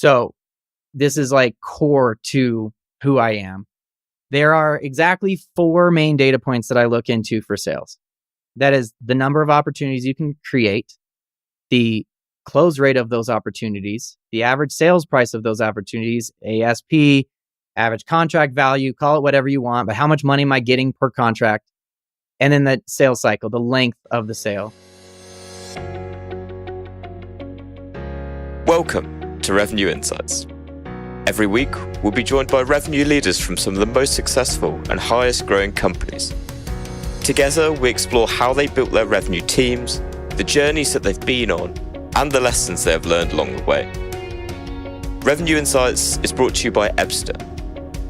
So this is like core to who I am. There are exactly 4 main data points that I look into for sales. That is the number of opportunities you can create, the close rate of those opportunities, the average sales price of those opportunities, ASP, average contract value, call it whatever you want, but how much money am I getting per contract? And then the sales cycle, the length of the sale. Welcome to Revenue Insights. Every week, we'll be joined by revenue leaders from some of the most successful and highest growing companies. Together, we explore how they built their revenue teams, the journeys that they've been on, and the lessons they have learned along the way. Revenue Insights is brought to you by Ebster.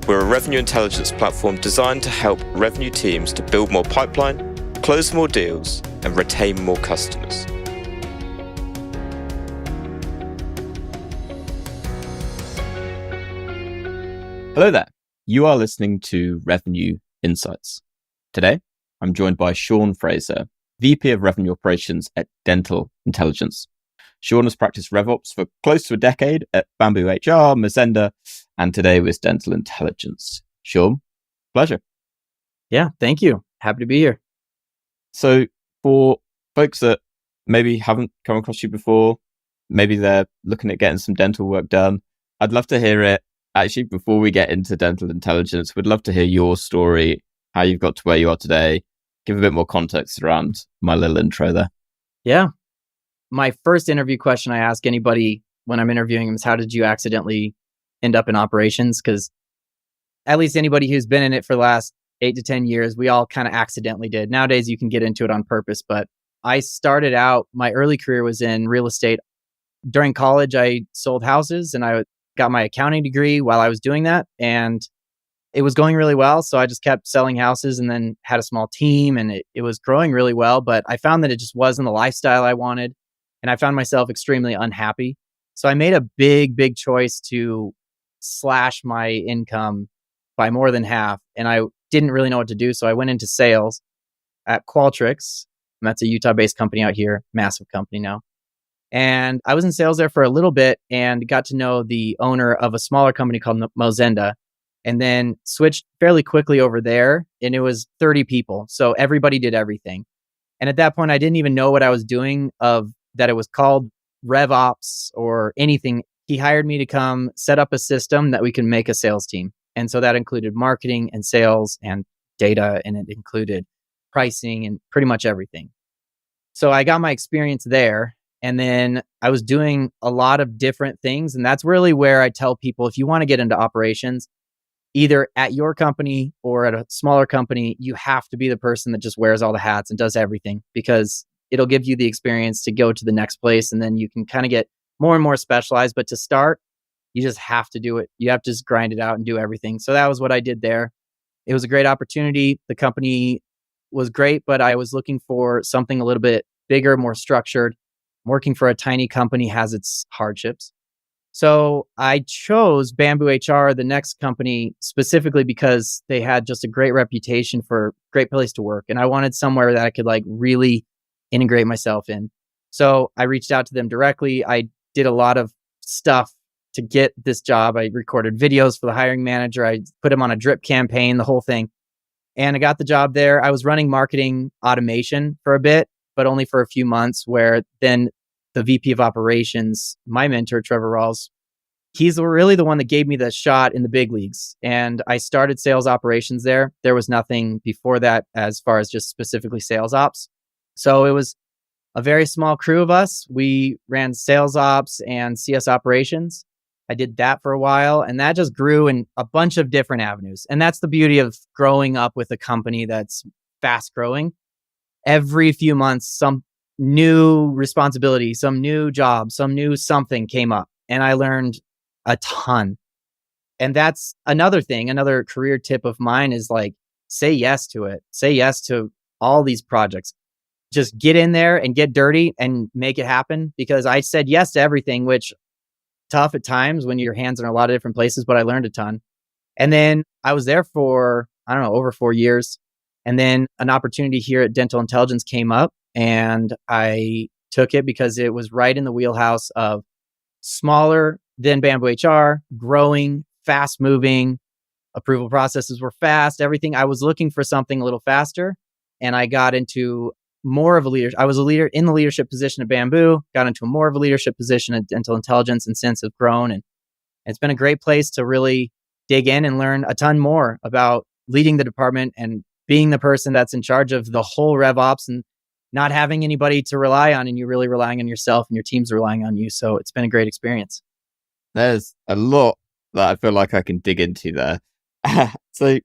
We're a revenue intelligence platform designed to help revenue teams to build more pipeline, close more deals, and retain more customers. Hello there. You are listening to Revenue Insights. Today, I'm joined by Frazer, VP of Revenue Operations at Dental Intelligence. Sean has practiced RevOps for close to a decade at Bamboo HR, Mazenda, and today with Dental Intelligence. Sean, pleasure. Yeah, thank you. Happy to be here. So for folks that maybe haven't come across you before, maybe they're looking at getting some dental work done, I'd love to hear it. Actually, before we get into Dental Intelligence, we'd love to hear your story, how you've got to where you are today. Give a bit more context around my little intro there. Yeah. My first interview question I ask anybody when I'm interviewing them is, how did you accidentally end up in operations? Because at least anybody who's been in it for the last 8 to 10 years, we all kind of accidentally did. Nowadays, you can get into it on purpose. But I started out, my early career was in real estate. During college, I sold houses and I got my accounting degree while I was doing that. And it was going really well. So I just kept selling houses and then had a small team and it was growing really well. But I found that it just wasn't the lifestyle I wanted. And I found myself extremely unhappy. So I made a big choice to slash my income by more than half. And I didn't really know what to do. So I went into sales at Qualtrics. And that's a Utah-based company out here, massive company now. And I was in sales there for a little bit and got to know the owner of a smaller company called Mazenda, and then switched fairly quickly over there. And it was 30 people. So everybody did everything. And at that point, I didn't even know what I was doing, of that it was called RevOps or anything. He hired me to come set up a system that we can make a sales team. And so that included marketing and sales and data, and it included pricing and pretty much everything. So I got my experience there. And then I was doing a lot of different things. And that's really where I tell people, if you want to get into operations, either at your company or at a smaller company, you have to be the person that just wears all the hats and does everything, because it'll give you the experience to go to the next place. And then you can kind of get more and more specialized. But to start, you just have to do it. You have to just grind it out and do everything. So that was what I did there. It was a great opportunity. The company was great, but I was looking for something a little bit bigger, more structured. Working for a tiny company has its hardships. So I chose Bamboo HR, the next company, specifically because they had just a great reputation for great place to work. And I wanted somewhere that I could like really integrate myself in. So I reached out to them directly. I did a lot of stuff to get this job. I recorded videos for the hiring manager. I put him on a drip campaign, the whole thing. And I got the job there. I was running marketing automation for a bit, but only for a few months, where then the VP of operations, my mentor, Trevor Rawls, he's really the one that gave me the shot in the big leagues. And I started sales operations there. There was nothing before that as far as just specifically sales ops. So it was a very small crew of us. We ran sales ops and CS operations. I did that for a while, and that just grew in a bunch of different avenues. And that's the beauty of growing up with a company that's fast growing. Every few months, some new responsibility, some new job, some new something came up, and I learned a ton. And that's another thing, another career tip of mine is like, say yes to it. Say yes to all these projects. Just get in there and get dirty and make it happen, because I said yes to everything, which tough at times when your hands are in a lot of different places, but I learned a ton. And then I was there for, over 4 years. And then an opportunity here at Dental Intelligence came up, and I took it because it was right in the wheelhouse of smaller Then Bamboo HR, growing, fast moving, approval processes were fast, everything. I was looking for something a little faster, and I got into more of a leader. I was a leader in the leadership position at Bamboo, got into more of a leadership position at Dental Intelligence, and since have grown. And it's been a great place to really dig in and learn a ton more about leading the department and being the person that's in charge of the whole RevOps and not having anybody to rely on, and you're really relying on yourself and your team's relying on you. So it's been a great experience. There's a lot that I feel like I can dig into there. So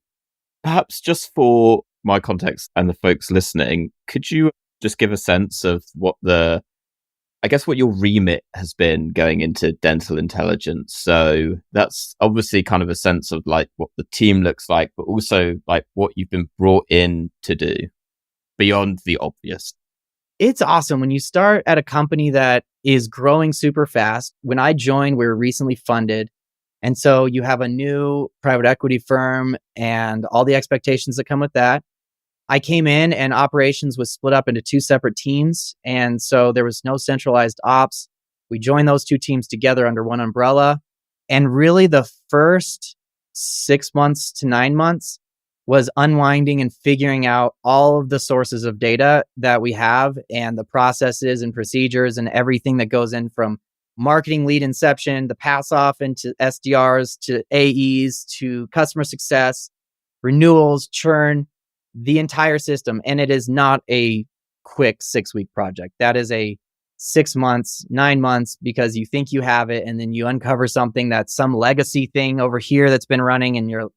perhaps just for my context and the folks listening, could you just give a sense of what your remit has been going into Dental Intelligence? So that's obviously kind of a sense of like what the team looks like, but also like what you've been brought in to do beyond the obvious. It's awesome when you start at a company that is growing super fast. When I joined, we were recently funded. And so you have a new private equity firm and all the expectations that come with that. I came in and operations was split up into two separate teams. And so there was no centralized ops. We joined those two teams together under one umbrella. And really the first 6 months to 9 months was unwinding and figuring out all of the sources of data that we have and the processes and procedures and everything that goes in from marketing lead inception, the pass off into SDRs to AEs to customer success, renewals, churn, the entire system. And it is not a quick 6-week project. That is a 6 months, 9 months, because you think you have it. And then you uncover something that's some legacy thing over here that's been running and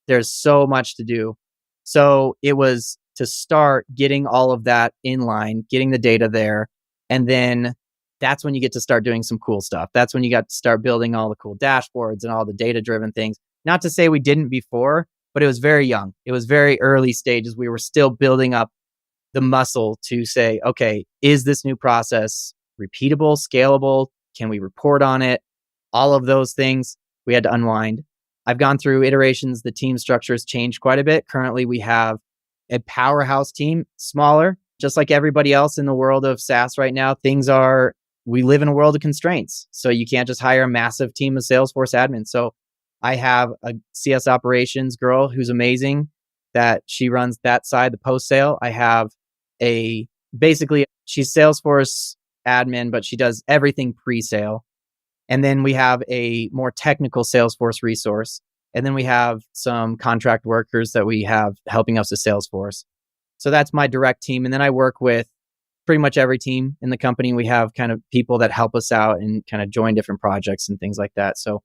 there's so much to do. So it was to start getting all of that in line, getting the data there. And then that's when you get to start doing some cool stuff. That's when you got to start building all the cool dashboards and all the data-driven things. Not to say we didn't before, but it was very young. It was very early stages. We were still building up the muscle to say, okay, is this new process repeatable, scalable? Can we report on it? All of those things we had to unwind. I've gone through iterations. The team structure has changed quite a bit. Currently, we have a powerhouse team, smaller, just like everybody else in the world of SaaS right now. We live in a world of constraints. So you can't just hire a massive team of Salesforce admins. So I have a CS operations girl who's amazing that she runs that side, the post sale. I have she's Salesforce admin, but she does everything pre-sale. And then we have a more technical Salesforce resource. And then we have some contract workers that we have helping us with Salesforce. So that's my direct team. And then I work with pretty much every team in the company. We have kind of people that help us out and kind of join different projects and things like that. So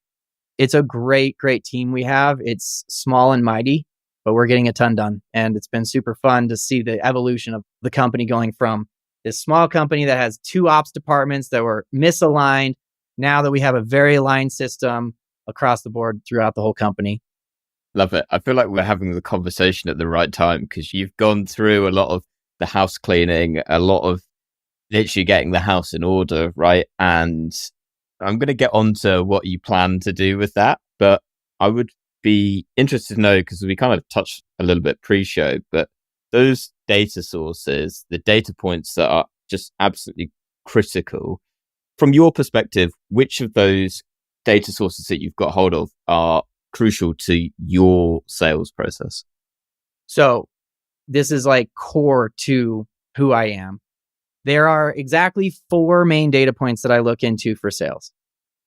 it's a great, great team we have. It's small and mighty, but we're getting a ton done. And it's been super fun to see the evolution of the company going from this small company that has 2 ops departments that were misaligned. Now that we have a very aligned system across the board throughout the whole company. Love it. I feel like we're having the conversation at the right time because you've gone through a lot of the house cleaning, a lot of literally getting the house in order, right? And I'm going to get on to what you plan to do with that. But I would be interested to know, because we kind of touched a little bit pre-show, but those data sources, the data points that are just absolutely critical, from your perspective, which of those data sources that you've got hold of are crucial to your sales process? So this is like core to who I am. There are exactly 4 main data points that I look into for sales.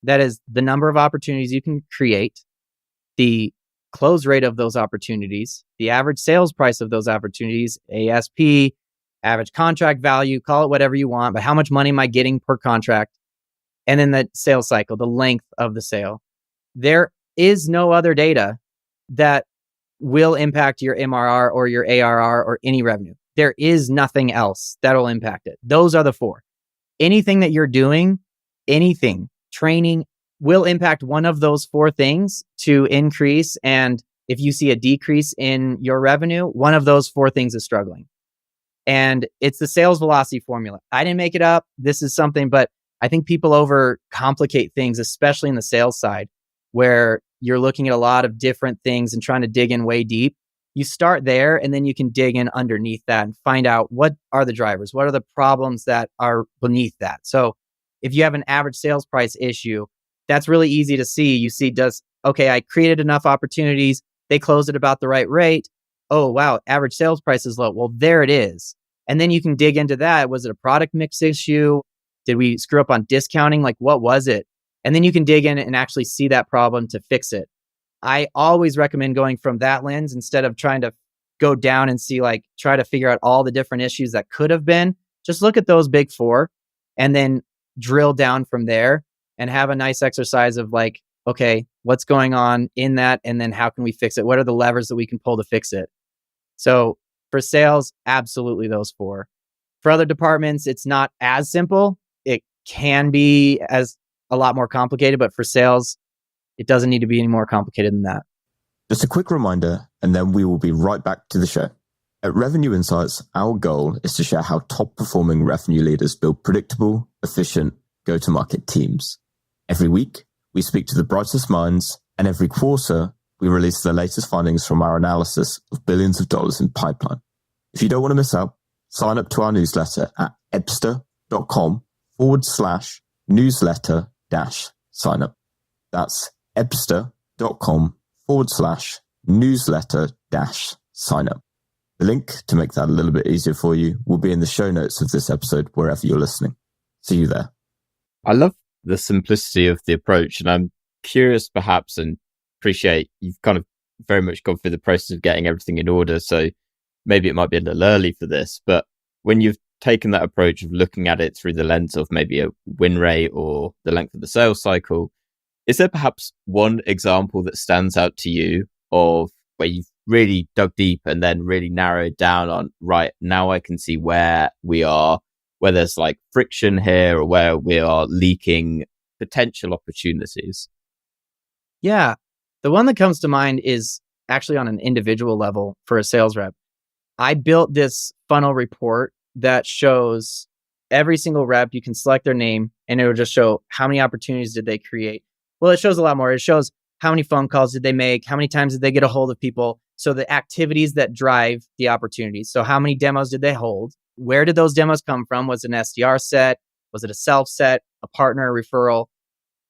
That is the number of opportunities you can create, the close rate of those opportunities, the average sales price of those opportunities, ASP, average contract value, call it whatever you want, but how much money am I getting per contract? And then the sales cycle, the length of the sale. There is no other data that will impact your MRR or your ARR or any revenue. There is nothing else that will impact it. Those are the 4. Anything that you're doing, anything, training, will impact one of those 4 things to increase. And if you see a decrease in your revenue, one of those 4 things is struggling. And it's the sales velocity formula. I didn't make it up. This is something, but I think people overcomplicate things, especially in the sales side, where you're looking at a lot of different things and trying to dig in way deep. You start there and then you can dig in underneath that and find out what are the drivers, what are the problems that are beneath that. So if you have an average sales price issue, that's really easy to see. You see, okay, I created enough opportunities. They closed at about the right rate. Oh, wow, average sales price is low. Well, there it is. And then you can dig into that. Was it a product mix issue? Did we screw up on discounting? Like, what was it? And then you can dig in and actually see that problem to fix it. I always recommend going from that lens instead of trying to go down and see, like, try to figure out all the different issues that could have been. Just look at those big four and then drill down from there and have a nice exercise of like, okay, what's going on in that? And then how can we fix it? What are the levers that we can pull to fix it? So for sales, absolutely those four. For other departments, it's not as simple. It can be as a lot more complicated, but for sales, it doesn't need to be any more complicated than that. Just a quick reminder, and then we will be right back to the show. At Revenue Insights, our goal is to share how top-performing revenue leaders build predictable, efficient go-to-market teams. Every week, we speak to the brightest minds, and every quarter, we release the latest findings from our analysis of billions of dollars in pipeline. If you don't want to miss out, sign up to our newsletter at ebster.com/newsletter-sign-up. That's ebster.com/newsletter-sign-up. The link to make that a little bit easier for you will be in the show notes of this episode, wherever you're listening. See you there. I love the simplicity of the approach, and I'm curious perhaps, and appreciate you've kind of very much gone through the process of getting everything in order. So maybe it might be a little early for this, but when you've taken that approach of looking at it through the lens of maybe a win rate or the length of the sales cycle, is there perhaps one example that stands out to you of where you've really dug deep and then really narrowed down on, right, now I can see where we are, where there's like friction here or where we are leaking potential opportunities? Yeah. The one that comes to mind is actually on an individual level for a sales rep. I built this funnel report that shows every single rep. You can select their name and it will just show how many opportunities did they create. Well, it shows a lot more. It shows how many phone calls did they make? How many times did they get a hold of people? So the activities that drive the opportunities. So how many demos did they hold? Where did those demos come from? Was it an SDR set? Was it a self set, a partner referral?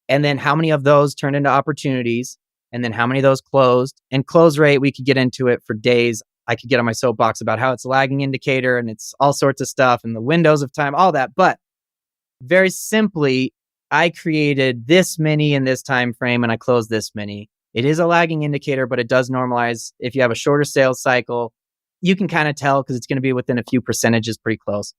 And then how many of those turned into opportunities? And then how many of those closed? And close rate, we could get into it for days. I could get on my soapbox about how it's a lagging indicator and it's all sorts of stuff and the windows of time, all that. But very simply, I created this many in this time frame and I closed this many. It is a lagging indicator, but it does normalize. If you have a shorter sales cycle, you can kind of tell because it's going to be within a few percentages, pretty close.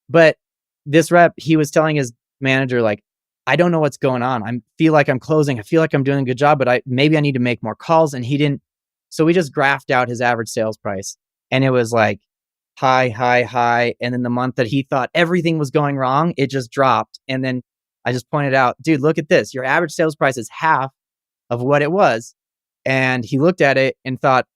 But this rep, he was telling his manager, like, I don't know what's going on. I feel like I'm closing. I feel like I'm doing a good job, but maybe I need to make more calls. And he didn't. So we just graphed out his average sales price. And it was like high, high, high. And then the month that he thought everything was going wrong, it just dropped. And then I just pointed out, dude, look at this. Your average sales price is half of what it was. And he looked at it and thought,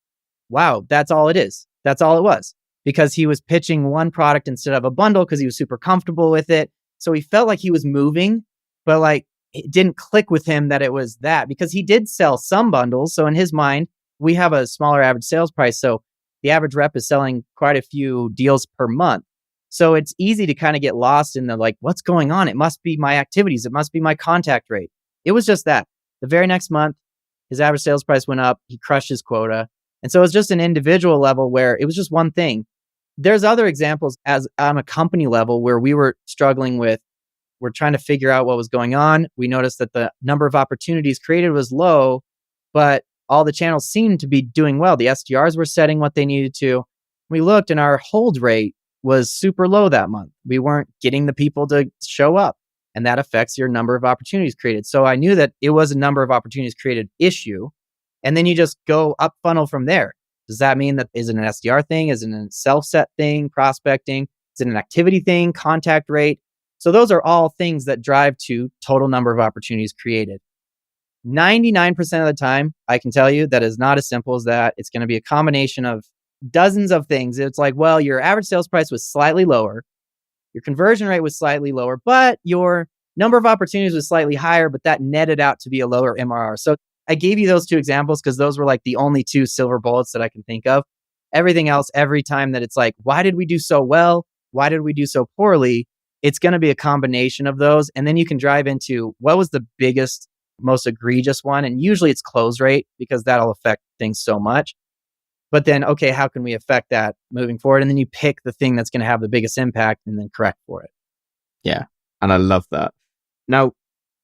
wow, that's all it is. That's all it was. Because he was pitching one product instead of a bundle because he was super comfortable with it. So he felt like he was moving, but like it didn't click with him that it was that, because he did sell some bundles. So in his mind, we have a smaller average sales price. So the average rep is selling quite a few deals per month. So it's easy to kind of get lost in the like, what's going on? It must be my activities. It must be my contact rate. It was just that. The very next month, his average sales price went up. He crushed his quota. And so it's just an individual level where it was just one thing. There's other examples as on a company level where we were struggling with, we're trying to figure out what was going on. We noticed that the number of opportunities created was low, but all the channels seemed to be doing well. The SDRs were setting what they needed to. We looked and our hold rate was super low that month. We weren't getting the people to show up, and that affects your number of opportunities created. So I knew that it was a number of opportunities created issue. And then you just go up funnel from there. Does that mean that is it an SDR thing? Is it a self-set thing, prospecting? Is it an activity thing, contact rate? So those are all things that drive to total number of opportunities created. 99% of the time, I can tell you that is not as simple as that. It's going to be a combination of dozens of things. It's like, well, your average sales price was slightly lower. Your conversion rate was slightly lower, but your number of opportunities was slightly higher, but that netted out to be a lower MRR. So I gave you those two examples because those were like the only two silver bullets that I can think of. Everything else, every time that it's like, why did we do so well? Why did we do so poorly? it's going to be a combination of those. And then you can drive into what was the biggest, most egregious one. And usually it's close rate because that'll affect things so much. But then, okay, how can we affect that moving forward? And then you pick the thing that's going to have the biggest impact and then correct for it. Yeah. And I love that. Now,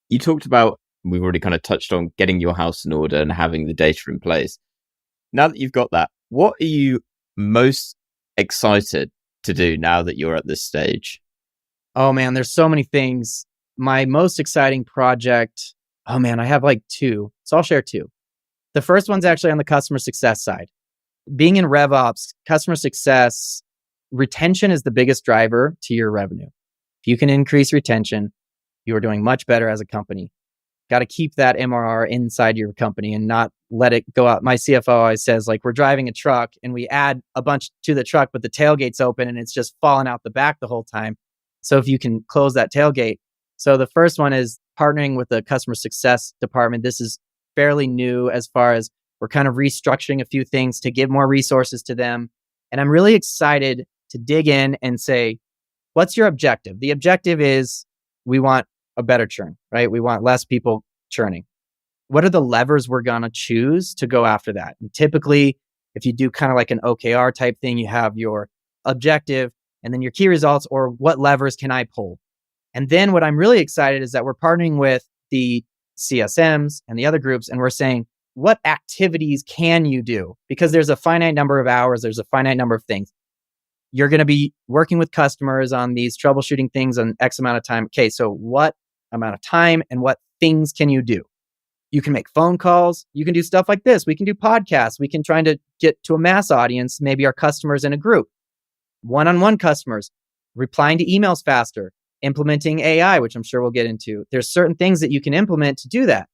you talked about, we've already kind of touched on getting your house in order and having the data in place. Now that you've got that, what are you most excited to do now that you're at this stage? Oh man, there's so many things. My most exciting project, oh man, I have like two. So I'll share two. The first one's actually on the customer success side. Being in RevOps, customer success, retention is the biggest driver to your revenue. If you can increase retention, you are doing much better as a company. Got to keep that MRR inside your company and not let it go out. My CFO always says, like, we're driving a truck and we add a bunch to the truck, but the tailgate's open and it's just falling out the back the whole time. So if you can close that tailgate. So the first one is partnering with the customer success department. This is fairly new as far as we're kind of restructuring a few things to give more resources to them. And I'm really excited to dig in and say, what's your objective? The objective is we want a better churn, right? We want less people churning. What are the levers we're going to choose to go after that? And typically, if you do kind of like an OKR type thing, you have your objective and then your key results, or what levers can I pull? And then what I'm really excited is that we're partnering with the CSMs and the other groups, and we're saying, what activities can you do? Because there's a finite number of hours, there's a finite number of things. You're going to be working with customers on these troubleshooting things on X amount of time. Okay, so what amount of time and what things can you do? You can make phone calls. You can do stuff like this. We can do podcasts. We can try to get to a mass audience, maybe our customers in a group. One-on-one customers, replying to emails faster, implementing AI, which I'm sure we'll get into. There's certain things that you can implement to do that.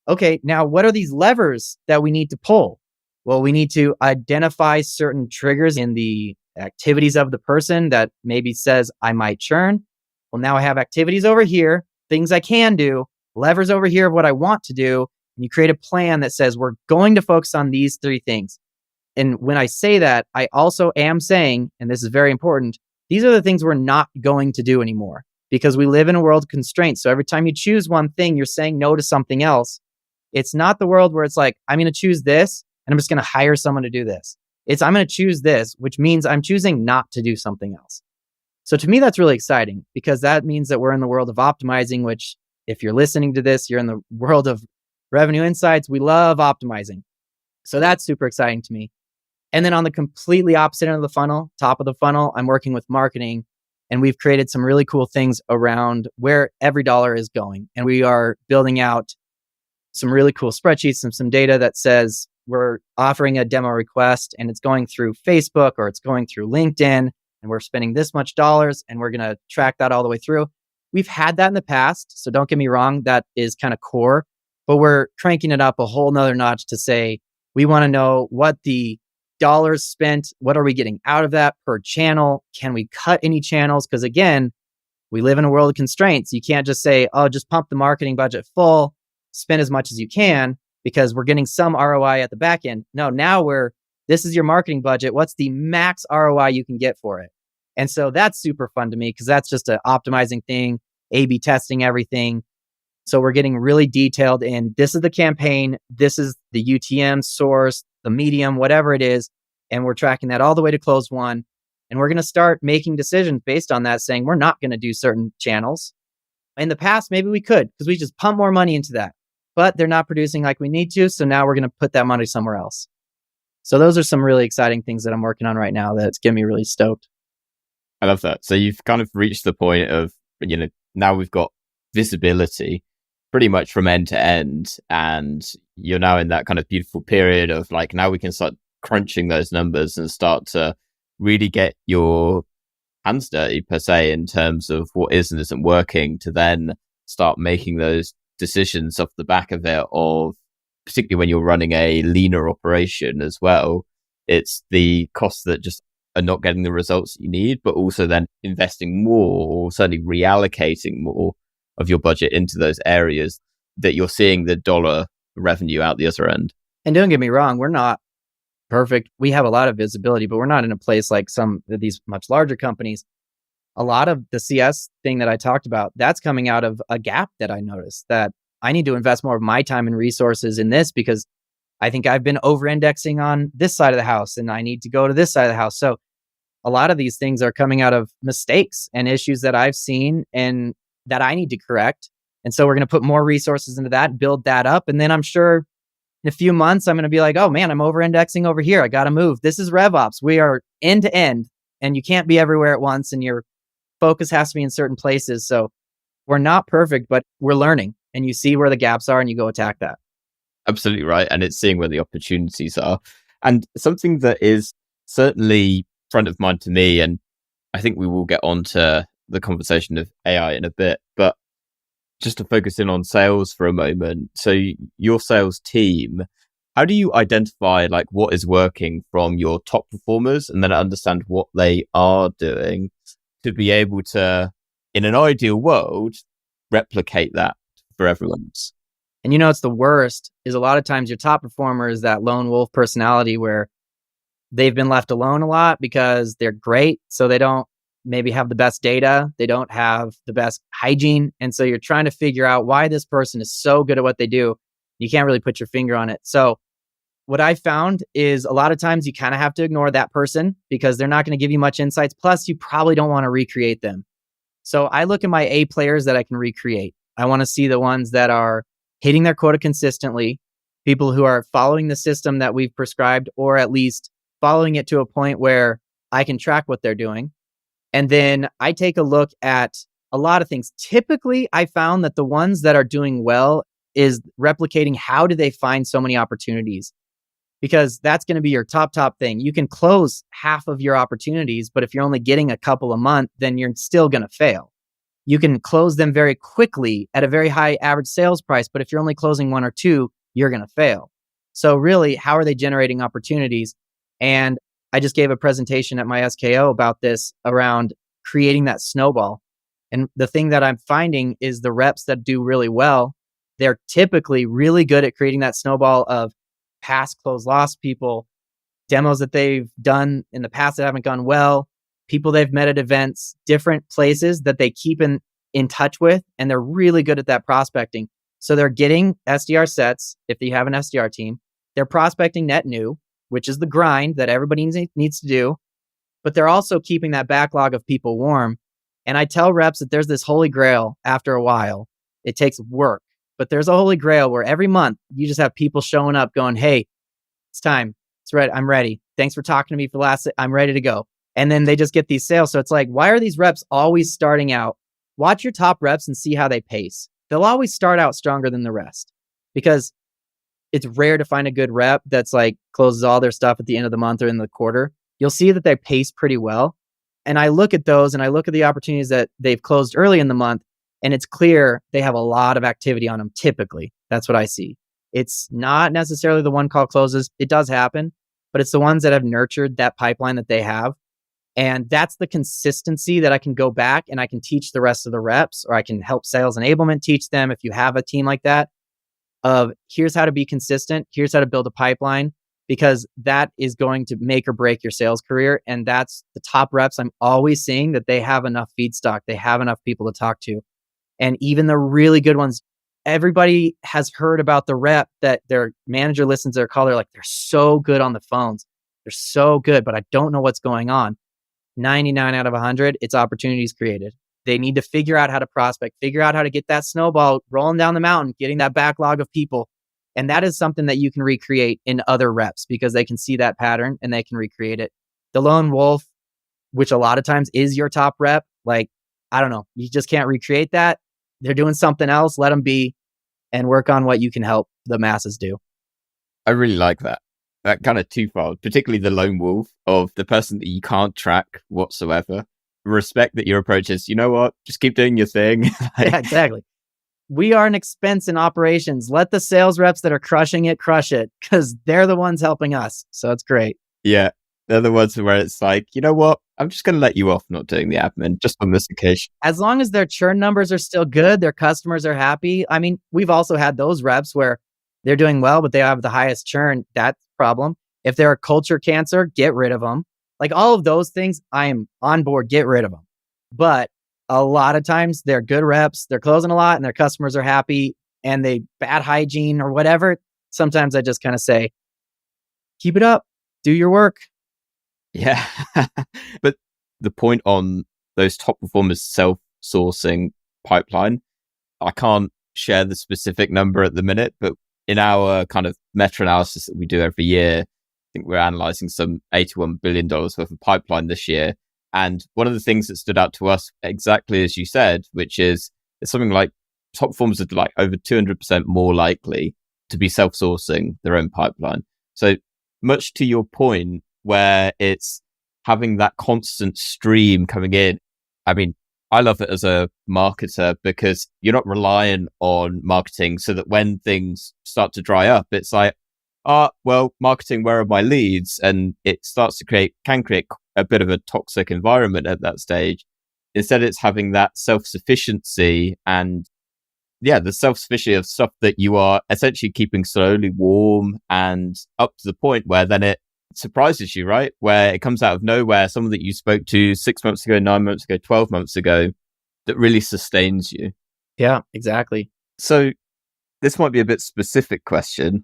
Okay, now what are these levers that we need to pull? Well, we need to identify certain triggers in the activities of the person that maybe says, I might churn. Well, now I have activities over here, things I can do, levers over here of what I want to do. And you create a plan that says, we're going to focus on these three things. And when I say that, I also am saying, and this is very important, these are the things we're not going to do anymore because we live in a world of constraints. So every time you choose one thing, you're saying no to something else. It's not the world where it's like, I'm going to choose this and I'm just going to hire someone to do this. It's I'm going to choose this, which means I'm choosing not to do something else. So to me, that's really exciting because that means that we're in the world of optimizing, which if you're listening to this, you're in the world of revenue insights. We love optimizing. So that's super exciting to me. And then on the completely opposite end of the funnel, top of the funnel, I'm working with marketing and we've created some really cool things around where every dollar is going. And we are building out some really cool spreadsheets and some data that says we're offering a demo request and it's going through Facebook or it's going through LinkedIn and we're spending this much dollars and we're going to track that all the way through. We've had that in the past. So don't get me wrong, that is kind of core, but we're cranking it up a whole nother notch to say, we want to know what the dollars spent, what are we getting out of that per channel? Can we cut any channels? Because again, we live in a world of constraints. You can't just say, oh, just pump the marketing budget full, spend as much as you can because we're getting some ROI at the back end. No, now this is your marketing budget. What's the max ROI you can get for it? And so that's super fun to me because that's just an optimizing thing, A/B testing everything. So we're getting really detailed in this is the campaign, this is the UTM source, the medium, whatever it is. And we're tracking that all the way to close one. And we're going to start making decisions based on that, saying we're not going to do certain channels. In the past, maybe we could because we just pump more money into that, but they're not producing like we need to. So now we're going to put that money somewhere else. So those are some really exciting things that I'm working on right now that's getting me really stoked. I love that. So you've kind of reached the point of, now we've got visibility pretty much from end to end. And you're now in that kind of beautiful period of like, now we can start crunching those numbers and start to really get your hands dirty per se in terms of what is and isn't working to then start making those decisions off the back of it of, particularly when you're running a leaner operation as well, it's the costs that just are not getting the results that you need, but also then investing more or certainly reallocating more of your budget into those areas that you're seeing the dollar revenue out the other end. And don't get me wrong, we're not perfect. We have a lot of visibility, but we're not in a place like some of these much larger companies. a lot of the CS thing that I talked about, that's coming out of a gap that I noticed that I need to invest more of my time and resources in this because I think I've been over indexing on this side of the house and I need to go to this side of the house. So a lot of these things are coming out of mistakes and issues that I've seen and that I need to correct. And so we're going to put more resources into that, build that up. And then I'm sure in a few months, I'm going to be like, oh man, I'm over indexing over here. I got to move. This is RevOps. We are end to end and you can't be everywhere at once and your focus has to be in certain places. So we're not perfect, but we're learning and you see where the gaps are and you go attack that. Absolutely right. And it's seeing where the opportunities are. And something that is certainly front of mind to me, and I think we will get on to the conversation of AI in a bit, but just to focus in on sales for a moment. So your sales team, how do you identify like what is working from your top performers and then understand what they are doing to be able to, in an ideal world, replicate that for everyone else? And it's the worst is a lot of times your top performer is that lone wolf personality where they've been left alone a lot because they're great. So they don't maybe have the best data. They don't have the best hygiene. And so you're trying to figure out why this person is so good at what they do. You can't really put your finger on it. So what I found is a lot of times you kind of have to ignore that person because they're not going to give you much insights. Plus, you probably don't want to recreate them. So I look at my A players that I can recreate. I want to see the ones that are hitting their quota consistently, people who are following the system that we've prescribed, or at least following it to a point where I can track what they're doing. And then I take a look at a lot of things. Typically, I found that the ones that are doing well is replicating how do they find so many opportunities? Because that's going to be your top thing. You can close half of your opportunities, but if you're only getting a couple a month, then you're still going to fail. You can close them very quickly at a very high average sales price, but if you're only closing one or two, you're going to fail. So really, how are they generating opportunities? And I just gave a presentation at my SKO about this around creating that snowball. And the thing that I'm finding is the reps that do really well, they're typically really good at creating that snowball of past close loss people, demos that they've done in the past that haven't gone well, people they've met at events, different places that they keep in touch with, and they're really good at that prospecting. So they're getting SDR sets if you have an SDR team. They're prospecting net new, which is the grind that everybody needs to do, but they're also keeping that backlog of people warm. And I tell reps that there's this holy grail after a while. It takes work, but there's a holy grail where every month you just have people showing up going, hey, it's time. It's right. I'm ready. Thanks for talking to me for I'm ready to go. And then they just get these sales. So it's like, why are these reps always starting out? Watch your top reps and see how they pace. They'll always start out stronger than the rest because it's rare to find a good rep that's like closes all their stuff at the end of the month or in the quarter. You'll see that they pace pretty well. And I look at those and I look at the opportunities that they've closed early in the month, and it's clear they have a lot of activity on them. Typically, that's what I see. It's not necessarily the one call closes. It does happen, but it's the ones that have nurtured that pipeline that they have. And that's the consistency that I can go back and I can teach the rest of the reps, or I can help sales enablement teach them if you have a team like that, of here's how to be consistent, here's how to build a pipeline, because that is going to make or break your sales career. And that's the top reps I'm always seeing that they have enough feedstock, they have enough people to talk to. And even the really good ones, everybody has heard about the rep that their manager listens to their call. They're like, they're so good on the phones. They're so good, but I don't know what's going on. 99 out of 100, it's opportunities created. They need to figure out how to prospect, figure out how to get that snowball rolling down the mountain, getting that backlog of people. And that is something that you can recreate in other reps because they can see that pattern and they can recreate it. The lone wolf, which a lot of times is your top rep, like, I don't know, you just can't recreate that. They're doing something else. Let them be and work on what you can help the masses do. I really like that. That kind of twofold, particularly the lone wolf of the person that you can't track whatsoever. Respect that your approach is, you know what, just keep doing your thing. Yeah, exactly. We are an expense in operations. Let the sales reps that are crushing it, crush it, because they're the ones helping us. So it's great. Yeah. They're the ones where it's like, you know what, I'm just going to let you off not doing the admin just on this occasion. As long as their churn numbers are still good, their customers are happy. I mean, we've also had those reps where they're doing well, but they have the highest churn. That's a problem. If they're a culture cancer, get rid of them. Like all of those things, I am on board. Get rid of them. But a lot of times they're good reps, they're closing a lot and their customers are happy and they bad hygiene or whatever. Sometimes I just kind of say, keep it up, do your work. Yeah. But the point on those top performers self-sourcing pipeline, I can't share the specific number at the minute, but in our kind of meta-analysis that we do every year, I think we're analyzing some $81 billion worth of pipeline this year. And one of the things that stood out to us, exactly as you said, which is it's something like top performers are like over 200% more likely to be self-sourcing their own pipeline. So much to your point, where it's having that constant stream coming in. I mean, I love it as a marketer because you're not reliant on marketing so that when things start to dry up, it's like, well, marketing, where are my leads? And it starts to can create a bit of a toxic environment at that stage. Instead, it's having that self-sufficiency and the self-sufficiency of stuff that you are essentially keeping slowly warm and up to the point where then it surprises you, right? Where it comes out of nowhere, someone that you spoke to 6 months ago, 9 months ago, 12 months ago, that really sustains you. Yeah, exactly. So this might be a bit specific question,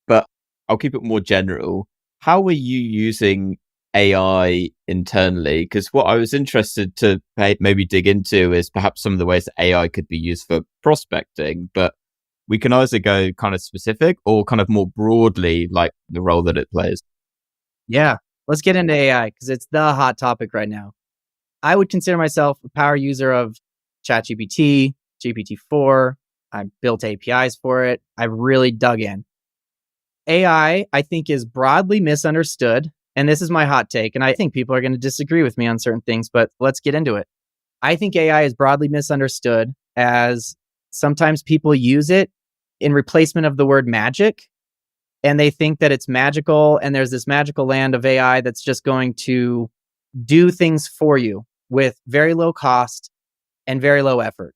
but I'll keep it more general. How are you using AI internally? Because what I was interested to maybe dig into is perhaps some of the ways that AI could be used for prospecting, but we can either go kind of specific or kind of more broadly, like the role that it plays. Yeah, let's get into AI because it's the hot topic right now. I would consider myself a power user of ChatGPT, GPT-4. I built APIs for it. I've really dug in. AI, I think, is broadly misunderstood. And this is my hot take. And I think people are going to disagree with me on certain things, but let's get into it. I think AI is broadly misunderstood as sometimes people use it in replacement of the word magic. And they think that it's magical. And there's this magical land of AI that's just going to do things for you with very low cost and very low effort.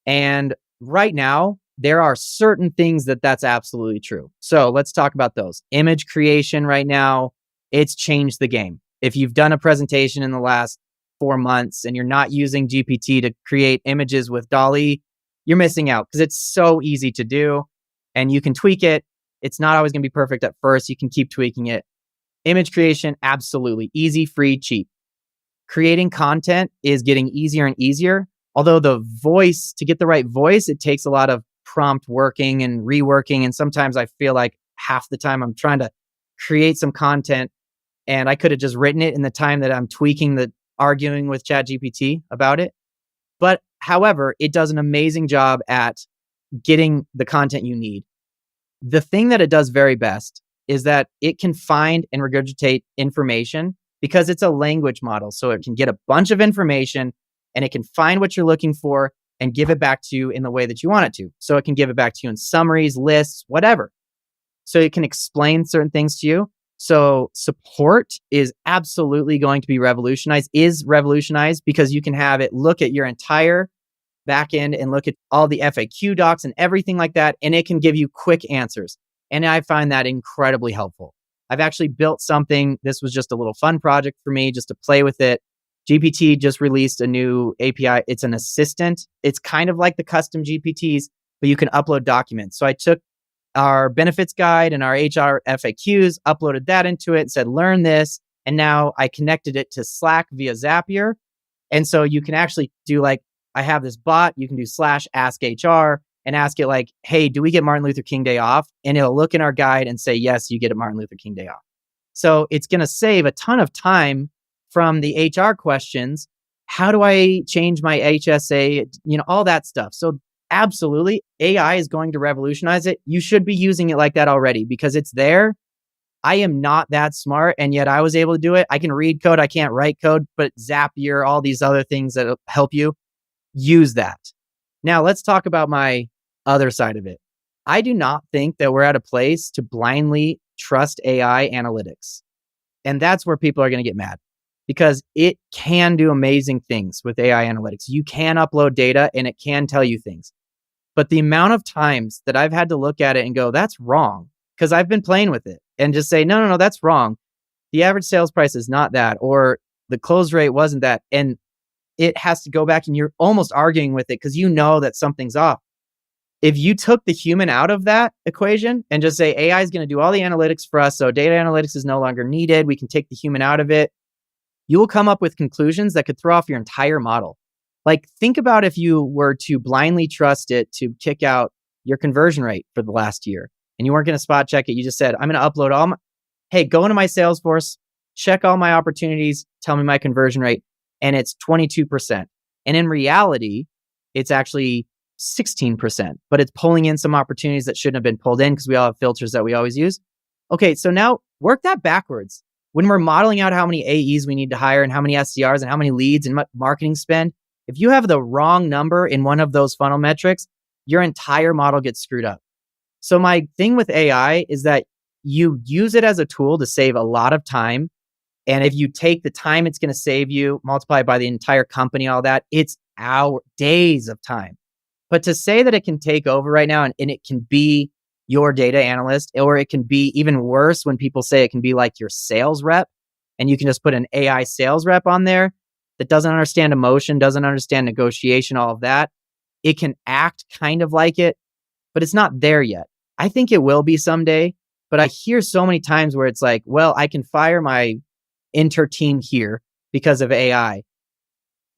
And right now, there are certain things that's absolutely true. So let's talk about those. Image creation right now, it's changed the game. If you've done a presentation in the last 4 months and you're not using GPT to create images with DALL-E, you're missing out because it's so easy to do and you can tweak it. It's not always going to be perfect at first. You can keep tweaking it. Image creation, absolutely. Easy, free, cheap. Creating content is getting easier and easier. Although the voice, to get the right voice, it takes a lot of prompt working and reworking. And sometimes I feel like half the time I'm trying to create some content and I could have just written it in the time that I'm arguing with ChatGPT about it. But however, it does an amazing job at getting the content you need. The thing that it does very best is that it can find and regurgitate information because it's a language model. So it can get a bunch of information and it can find what you're looking for and give it back to you in the way that you want it to. So it can give it back to you in summaries, lists, whatever. So it can explain certain things to you. So support is absolutely going to be revolutionized because you can have it look at your entire backend and look at all the FAQ docs and everything like that. And it can give you quick answers. And I find that incredibly helpful. I've actually built something. This was just a little fun project for me just to play with it. GPT just released a new API. It's an assistant. It's kind of like the custom GPTs, but you can upload documents. So I took our benefits guide and our HR FAQs, uploaded that into it and said, learn this. And now I connected it to Slack via Zapier. And so you can actually do I have this bot, you can do /ask HR and ask it like, hey, do we get Martin Luther King Day off? And it'll look in our guide and say, yes, you get a Martin Luther King Day off. So it's going to save a ton of time from the HR questions. How do I change my HSA? All that stuff. So absolutely, AI is going to revolutionize it. You should be using it like that already because it's there. I am not that smart, and yet I was able to do it. I can read code. I can't write code, but Zapier, all these other things that help you, use that. Now, let's talk about my other side of it. I do not think that we're at a place to blindly trust AI analytics. And that's where people are going to get mad because it can do amazing things with AI analytics. You can upload data and it can tell you things. But the amount of times that I've had to look at it and go, that's wrong, because I've been playing with it and just say, no, that's wrong. The average sales price is not that, or the close rate wasn't that. And it has to go back and you're almost arguing with it because you know that something's off. If you took the human out of that equation and just say AI is going to do all the analytics for us, so data analytics is no longer needed, we can take the human out of it, you will come up with conclusions that could throw off your entire model. Like, think about if you were to blindly trust it to kick out your conversion rate for the last year and you weren't going to spot check it. You just said, I'm going to upload hey, go into my Salesforce, check all my opportunities, tell me my conversion rate, and it's 22%. And in reality, it's actually 16%, but it's pulling in some opportunities that shouldn't have been pulled in because we all have filters that we always use. Okay, so now work that backwards. When we're modeling out how many AEs we need to hire and how many SDRs and how many leads and marketing spend, if you have the wrong number in one of those funnel metrics, your entire model gets screwed up. So my thing with AI is that you use it as a tool to save a lot of time. And if you take the time it's going to save you, multiply by the entire company, all that, it's days of time. But to say that it can take over right now and it can be your data analyst, or it can be even worse when people say it can be like your sales rep, and you can just put an AI sales rep on there that doesn't understand emotion, doesn't understand negotiation, all of that. It can act kind of like it, but it's not there yet. I think it will be someday, but I hear so many times where it's like, well, I can fire my team here because of AI.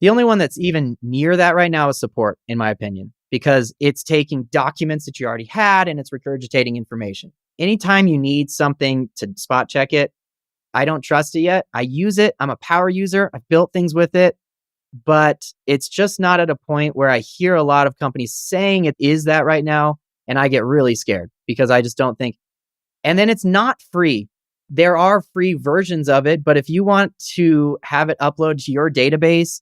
The only one that's even near that right now is support, in my opinion, because it's taking documents that you already had and it's regurgitating information. Anytime you need something to spot check it, I don't trust it yet. I use it. I'm a power user. I've built things with it, but it's just not at a point where I hear a lot of companies saying it is that right now. And I get really scared because I just don't think, and then it's not free. There are free versions of it, but if you want to have it upload to your database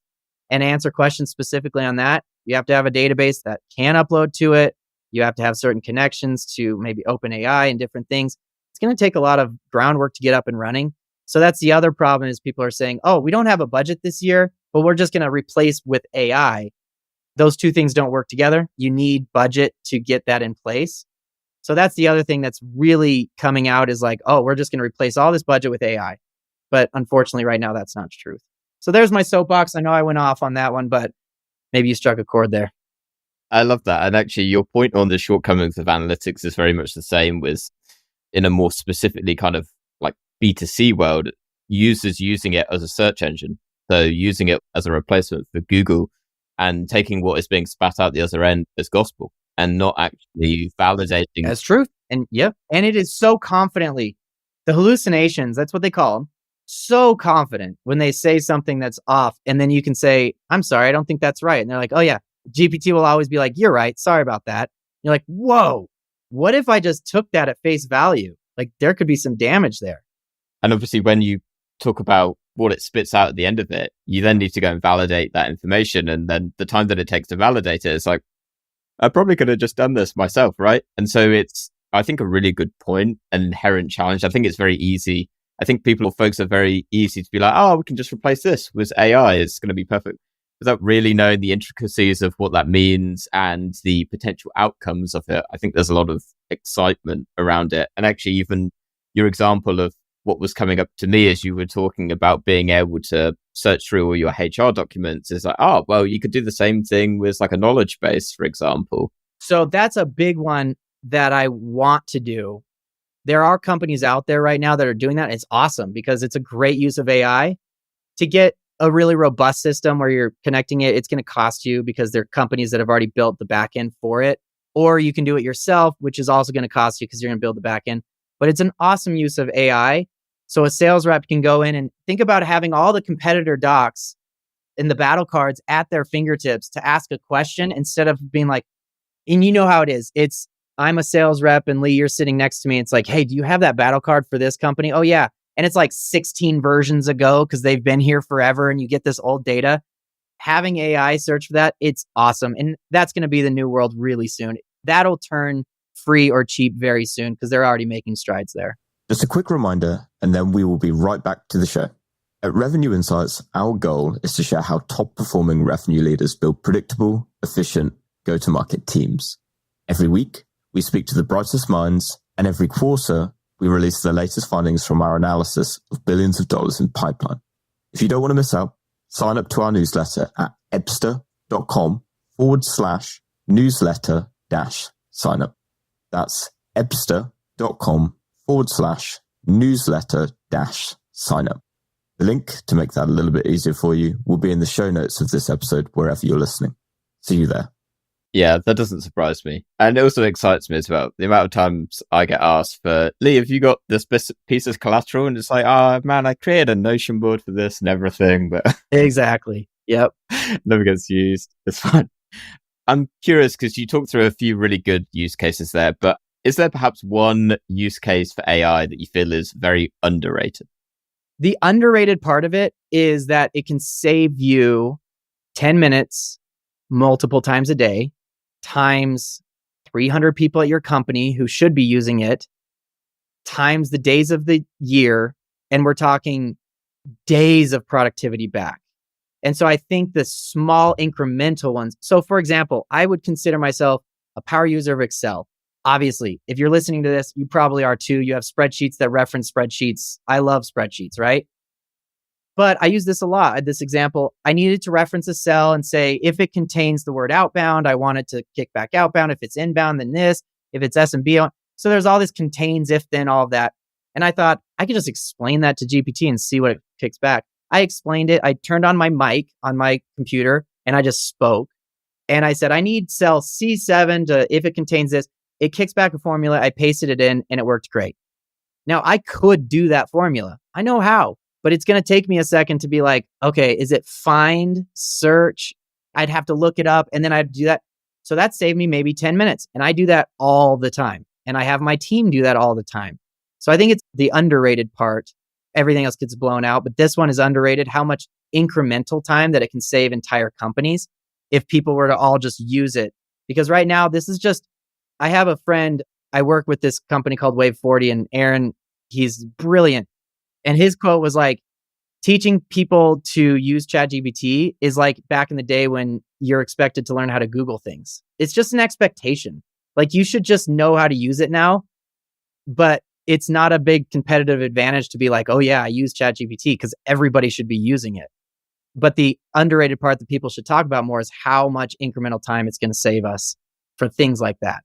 and answer questions specifically on that, you have to have a database that can upload to it. You have to have certain connections to maybe OpenAI and different things. It's going to take a lot of groundwork to get up and running. So that's the other problem is people are saying, oh, we don't have a budget this year, but we're just going to replace with AI. Those two things don't work together. You need budget to get that in place. So that's the other thing that's really coming out is like, oh, we're just going to replace all this budget with AI. But unfortunately, right now, that's not the truth. So there's my soapbox. I know I went off on that one, but maybe you struck a chord there. I love that. And actually, your point on the shortcomings of analytics is very much the same with, in a more specifically kind of like B2C world, users using it as a search engine. So using it as a replacement for Google and taking what is being spat out the other end as gospel and not actually validating. That's truth. And yeah, and it is so confidently, the hallucinations, that's what they call them, so confident when they say something that's off. And then you can say, I'm sorry, I don't think that's right. And they're like, oh yeah, GPT will always be like, you're right. Sorry about that. You're like, whoa, what if I just took that at face value? Like there could be some damage there. And obviously when you talk about what it spits out at the end of it, you then need to go and validate that information. And then the time that it takes to validate it, it's like, I probably could have just done this myself, right? And so it's, I think, a really good point, an inherent challenge. I think it's very easy. I think folks are very easy to be like, oh, we can just replace this with AI. It's going to be perfect, without really knowing the intricacies of what that means and the potential outcomes of it. I think there's a lot of excitement around it. And actually, even your example of what was coming up to me as you were talking about being able to search through all your HR documents is like, oh, well, you could do the same thing with like a knowledge base, for example. So that's a big one that I want to do. There are companies out there right now that are doing that. It's awesome because it's a great use of AI to get a really robust system where you're connecting it. It's going to cost you because there are companies that have already built the back end for it, or you can do it yourself, which is also going to cost you because you're going to build the back end. But it's an awesome use of AI. So a sales rep can go in and think about having all the competitor docs in the battle cards at their fingertips to ask a question instead of being like, and you know how it is. It's, I'm a sales rep and Lee, you're sitting next to me. It's like, hey, do you have that battle card for this company? Oh yeah. And it's like 16 versions ago because they've been here forever and you get this old data. Having AI search for that, it's awesome. And that's going to be the new world really soon. That'll turn free or cheap very soon because they're already making strides there. Just a quick reminder, and then we will be right back to the show. At Revenue Insights, our goal is to share how top-performing revenue leaders build predictable, efficient, go-to-market teams. Every week, we speak to the brightest minds, and every quarter, we release the latest findings from our analysis of billions of dollars in pipeline. If you don't want to miss out, sign up to our newsletter at ebster.com/newsletter-signup. That's ebster.com/newsletter-signup. The link to make that a little bit easier for you will be in the show notes of this episode wherever you're listening. See you there. Yeah, that doesn't surprise me. And it also excites me as well. The amount of times I get asked for, Lee, have you got this piece of collateral? And it's like, oh, man, I created a Notion board for this and everything, but Exactly. Yep. never gets used. It's fine. I'm curious because you talked through a few really good use cases there, but is there perhaps one use case for AI that you feel is very underrated? The underrated part of it is that it can save you 10 minutes multiple times a day, times 300 people at your company who should be using it, times the days of the year. And we're talking days of productivity back. And so I think the small incremental ones. So for example, I would consider myself a power user of Excel. Obviously, if you're listening to this, you probably are too. You have spreadsheets that reference spreadsheets. I love spreadsheets, right? But I use this a lot. This example, I needed to reference a cell and say, if it contains the word outbound, I want it to kick back outbound. If it's inbound, then this. If it's SMB. So there's all this contains, if, then, all of that. And I thought I could just explain that to GPT and see what it kicks back. I explained it. I turned on my mic on my computer and I just spoke. And I said, I need cell C7 to, if it contains this. It kicks back a formula. I pasted it in and it worked great. Now I could do that formula. I know how, but it's going to take me a second to be like, okay, is it find, search? I'd have to look it up and then I'd do that. So that saved me maybe 10 minutes. And I do that all the time. And I have my team do that all the time. So I think it's the underrated part. Everything else gets blown out, but this one is underrated. How much incremental time that it can save entire companies if people were to all just use it. Because right now, this is just, I have a friend, I work with this company called Wave 40 and Aaron, he's brilliant. And his quote was like, teaching people to use ChatGPT is like back in the day when you're expected to learn how to Google things. It's just an expectation. Like you should just know how to use it now, but it's not a big competitive advantage to be like, oh yeah, I use ChatGPT because everybody should be using it. But the underrated part that people should talk about more is how much incremental time it's going to save us for things like that.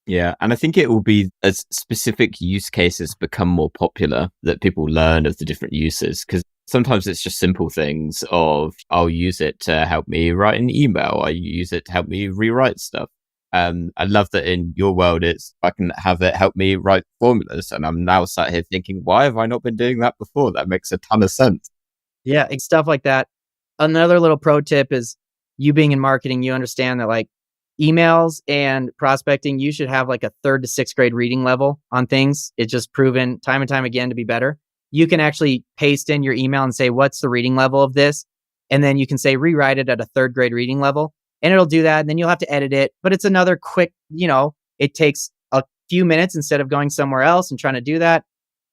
Yeah. And I think it will be as specific use cases become more popular that people learn of the different uses. Because sometimes it's just simple things of I'll use it to help me write an email. I use it to help me rewrite stuff. I love that in your world, it's I can have it help me write formulas. And I'm now sat here thinking, why have I not been doing that before? That makes a ton of sense. Yeah, it's stuff like that. Another little pro tip is you being in marketing, you understand that like emails and prospecting, you should have like a 3rd to 6th grade reading level on things. It's just proven time and time again to be better. You can actually paste in your email and say, what's the reading level of this? And then you can say, rewrite it at a 3rd grade reading level. And it'll do that. And then you'll have to edit it. But it's another quick, it takes a few minutes instead of going somewhere else and trying to do that.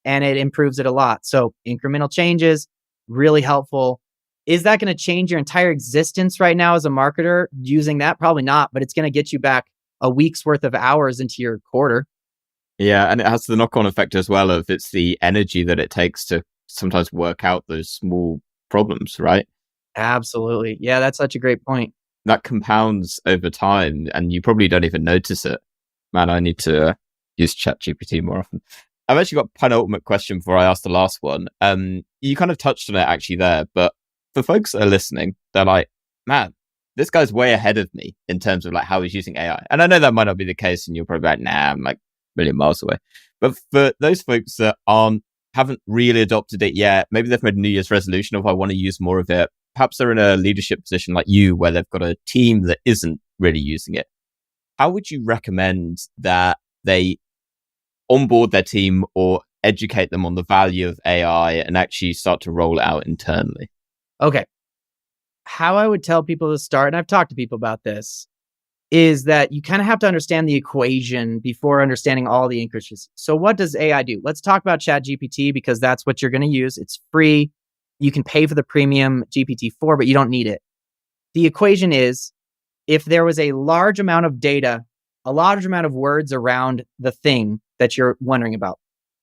And it improves it a lot. So incremental changes, really helpful. Is that going to change your entire existence right now as a marketer using that? Probably not, but it's going to get you back a week's worth of hours into your quarter. Yeah. And it has the knock-on effect as well of it's the energy that it takes to sometimes work out those small problems, right? Absolutely. Yeah, that's such a great point. That compounds over time and you probably don't even notice it. Man, I need to use ChatGPT more often. I've actually got a penultimate question before I ask the last one. You kind of touched on it actually there, but for folks that are listening, they're like, man, this guy's way ahead of me in terms of like how he's using AI. And I know that might not be the case and you're probably like, nah, I'm like a million miles away. But for those folks that haven't really adopted it yet, maybe they've made a New Year's resolution of I want to use more of it. Perhaps they're in a leadership position like you where they've got a team that isn't really using it. How would you recommend that they onboard their team or educate them on the value of AI and actually start to roll it out internally? Okay. How I would tell people to start, and I've talked to people about this, is that you kind of have to understand the equation before understanding all the intricacies. So what does AI do? Let's talk about ChatGPT because that's what you're going to use. It's free. You can pay for the premium GPT-4, but you don't need it. The equation is if there was a large amount of data, a large amount of words around the thing that you're wondering about.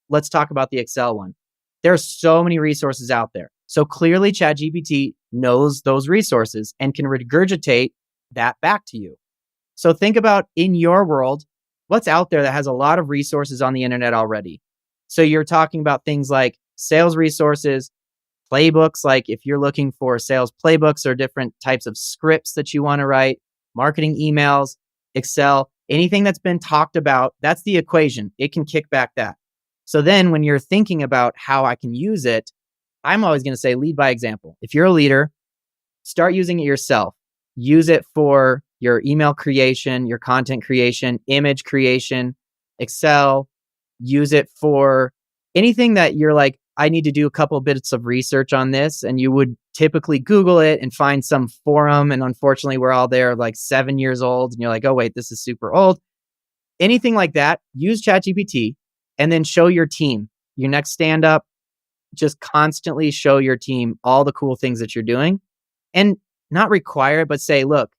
Let's talk about the Excel one. There are so many resources out there. So clearly ChatGPT knows those resources and can regurgitate that back to you. So think about in your world, what's out there that has a lot of resources on the internet already. So you're talking about things like sales resources, playbooks, like if you're looking for sales playbooks or different types of scripts that you want to write, marketing emails, Excel, anything that's been talked about, that's the equation. It can kick back that. So then when you're thinking about how I can use it, I'm always going to say lead by example. If you're a leader, start using it yourself. Use it for your email creation, your content creation, image creation, Excel. Use it for anything that you're like, I need to do a couple of bits of research on this. And you would typically Google it and find some forum. And unfortunately, we're all there like 7 years old. And you're like, oh, wait, this is super old. Anything like that, use ChatGPT and then show your team. Your next stand up, just constantly show your team all the cool things that you're doing and not require it, but say, look,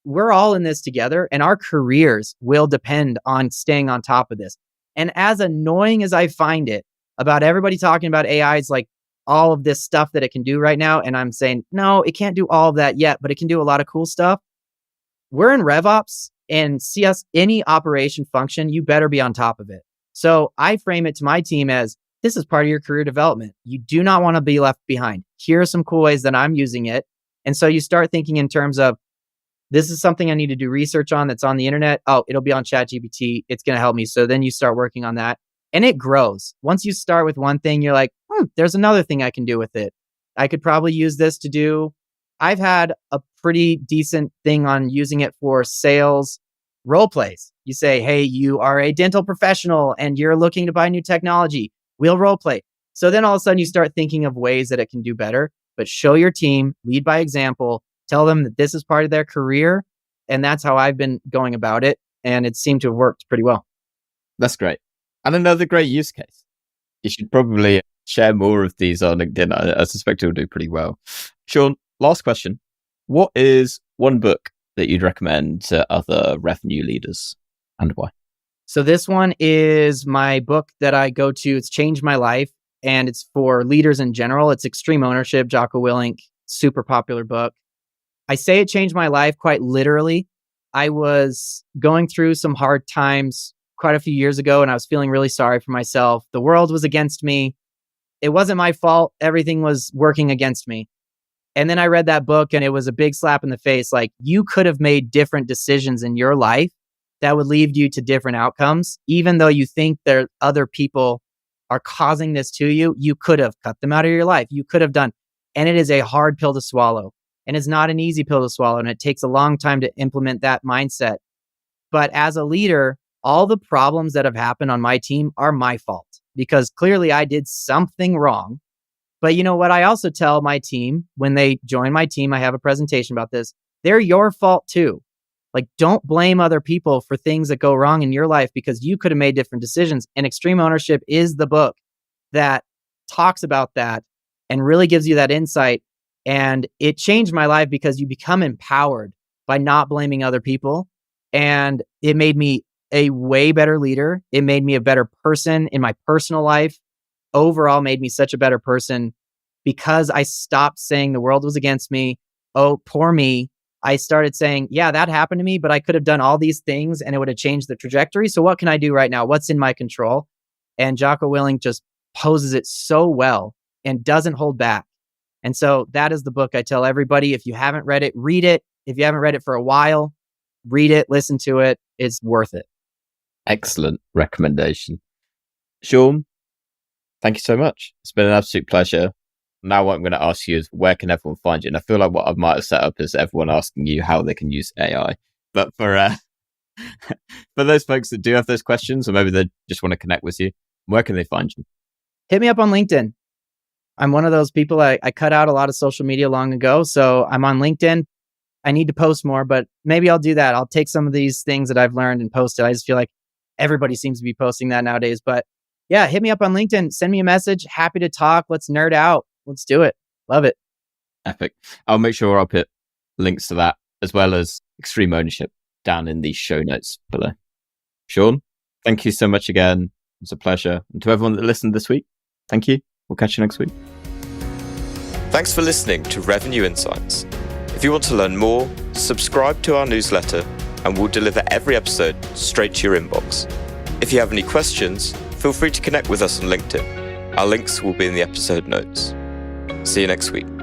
we're all in this together and our careers will depend on staying on top of this. And as annoying as I find it about everybody talking about AI, it's like all of this stuff that it can do right now. And I'm saying, no, it can't do all of that yet, but it can do a lot of cool stuff. We're in RevOps and see us any operation function, you better be on top of it. So I frame it to my team as this is part of your career development. You do not want to be left behind. Here are some cool ways that I'm using it. And so you start thinking in terms of this is something I need to do research on that's on the internet. Oh, it'll be on ChatGPT. It's going to help me. So then you start working on that and it grows. Once you start with one thing, you're like, there's another thing I can do with it. I could probably use this to do. I've had a pretty decent thing on using it for sales role plays. You say, hey, you are a dental professional and you're looking to buy new technology. We'll role play. So then all of a sudden you start thinking of ways that it can do better, but show your team, lead by example, tell them that this is part of their career. And that's how I've been going about it. And it seemed to have worked pretty well. That's great. And another great use case. You should probably share more of these on LinkedIn. I suspect it will do pretty well. Sean, last question. What is one book that you'd recommend to other revenue leaders and why? So this one is my book that I go to. It's changed my life and it's for leaders in general. It's Extreme Ownership, Jocko Willink, super popular book. I say it changed my life quite literally. I was going through some hard times quite a few years ago and I was feeling really sorry for myself. The world was against me. It wasn't my fault. Everything was working against me. And then I read that book and it was a big slap in the face. Like you could have made different decisions in your life that would lead you to different outcomes. Even though you think that other people are causing this to you, you could have cut them out of your life. You could have done. And it is a hard pill to swallow. And it's not an easy pill to swallow. And it takes a long time to implement that mindset. But as a leader, all the problems that have happened on my team are my fault because clearly I did something wrong. But you know what? I also tell my team when they join my team, I have a presentation about this. They're your fault too. Like, don't blame other people for things that go wrong in your life because you could have made different decisions. And Extreme Ownership is the book that talks about that and really gives you that insight. And it changed my life because you become empowered by not blaming other people. And it made me a way better leader. It made me a better person in my personal life. Overall, made me such a better person because I stopped saying the world was against me. Oh, poor me. I started saying, yeah, that happened to me, but I could have done all these things and it would have changed the trajectory. So what can I do right now? What's in my control? And Jocko Willink just poses it so well and doesn't hold back. And so that is the book I tell everybody. If you haven't read it, read it. If you haven't read it for a while, read it, listen to it. It's worth it. Excellent recommendation. Sean, thank you so much. It's been an absolute pleasure. Now what I'm going to ask you is where can everyone find you? And I feel like what I might have set up is everyone asking you how they can use AI. But for those folks that do have those questions, or maybe they just want to connect with you, where can they find you? Hit me up on LinkedIn. I'm one of those people, I cut out a lot of social media long ago. So I'm on LinkedIn. I need to post more, but maybe I'll do that. I'll take some of these things that I've learned and post it. I just feel like everybody seems to be posting that nowadays. But yeah, hit me up on LinkedIn. Send me a message. Happy to talk. Let's nerd out. Let's do it. Love it. Epic. I'll make sure I'll put links to that as well as Extreme Ownership down in the show notes below. Sean, thank you so much again. It's a pleasure. And to everyone that listened this week, thank you. We'll catch you next week. Thanks for listening to Revenue Insights. If you want to learn more, subscribe to our newsletter and we'll deliver every episode straight to your inbox. If you have any questions, feel free to connect with us on LinkedIn. Our links will be in the episode notes. See you next week.